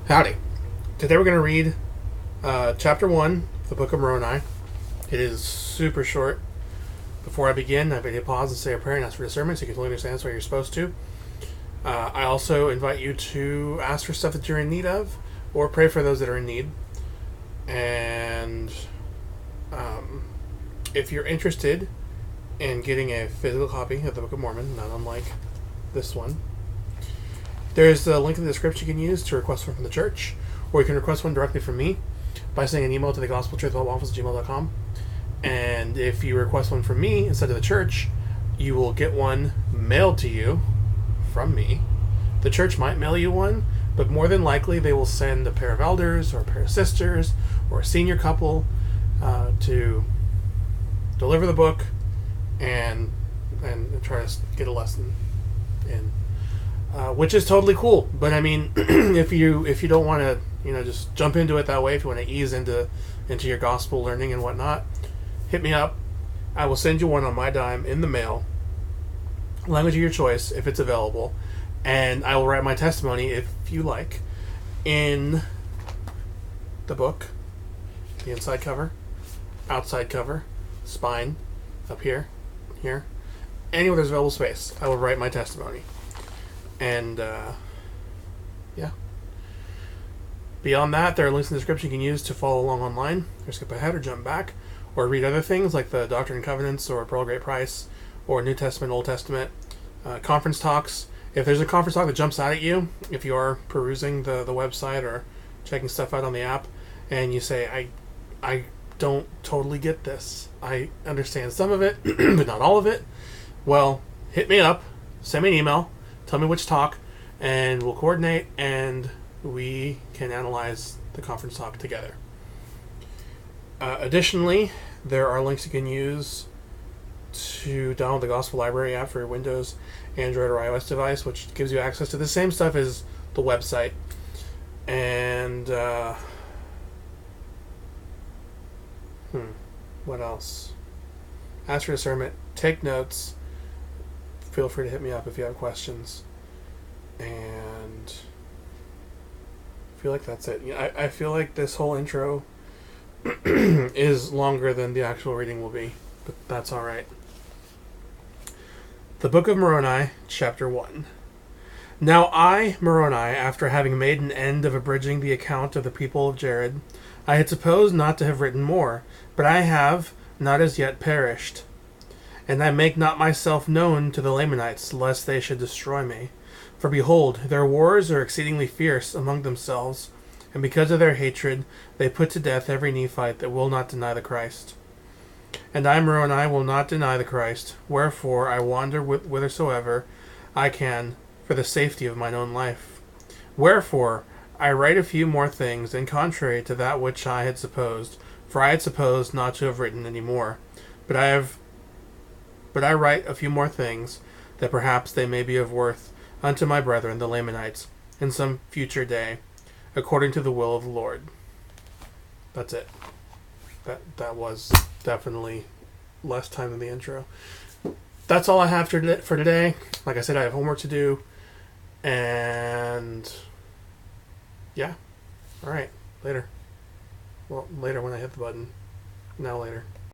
Howdy. Today we're going to read Chapter 1 of the Book of Moroni. It is super short. Before I begin, I need to pause and say a prayer and ask for discernment so you can totally understand what you're supposed to. I also invite you to ask for stuff that you're in need of, or pray for those that are in need. And if you're interested in getting a physical copy of the Book of Mormon, not unlike this one, there's a link in the description you can use to request one from the church, or you can request one directly from me by sending an email to thegospeltruthwaffles@gmail.com. And if you request one from me instead of the church, you will get one mailed to you from me. The church might mail you one, but more than likely they will send a pair of elders or a pair of sisters or a senior couple to deliver the book and try to get a lesson in. Which is totally cool, but I mean, if you don't want to, just jump into it that way, if you want to ease into your gospel learning and whatnot, hit me up. I will send you one on my dime in the mail, language of your choice if it's available, and I will write my testimony if you like in the book, the inside cover, outside cover, spine, up here, anywhere there's available space. I will write my testimony. And, yeah. Beyond that, there are links in the description you can use to follow along online, or skip ahead, or jump back, or read other things like the Doctrine and Covenants, or Pearl of Great Price, or New Testament, Old Testament, conference talks. If there's a conference talk that jumps out at you, if you are perusing the website or checking stuff out on the app, and you say, I don't totally get this. I understand some of it, but not all of it. Well, hit me up, send me an email, tell me which talk, and we'll coordinate, and we can analyze the conference talk together. Additionally, there are links you can use to download the Gospel Library app for your Windows, Android, or iOS device, which gives you access to the same stuff as the website. And, what else? Ask for discernment, take notes. Feel free to hit me up if you have questions. And I feel like that's it. I feel like this whole intro is longer than the actual reading will be, but that's alright. The Book of Moroni, Chapter 1. Now I, Moroni, after having made an end of abridging the account of the people of Jared, I had supposed not to have written more, but I have not as yet perished. And I make not myself known to the Lamanites, lest they should destroy me. For behold, their wars are exceedingly fierce among themselves, and because of their hatred they put to death every Nephite that will not deny the Christ. And I, Moroni, will not deny the Christ, wherefore I wander whithersoever I can, for the safety of mine own life. Wherefore I write a few more things, in contrary to that which I had supposed, for I had supposed not to have written any more. But I write a few more things, that perhaps they may be of worth unto my brethren the Lamanites in some future day, according to the will of the Lord. That's it. That was definitely less time than the intro. That's all I have for today. Like I said, I have homework to do, and yeah. All right. Later. Well, later when I hit the button. Now later.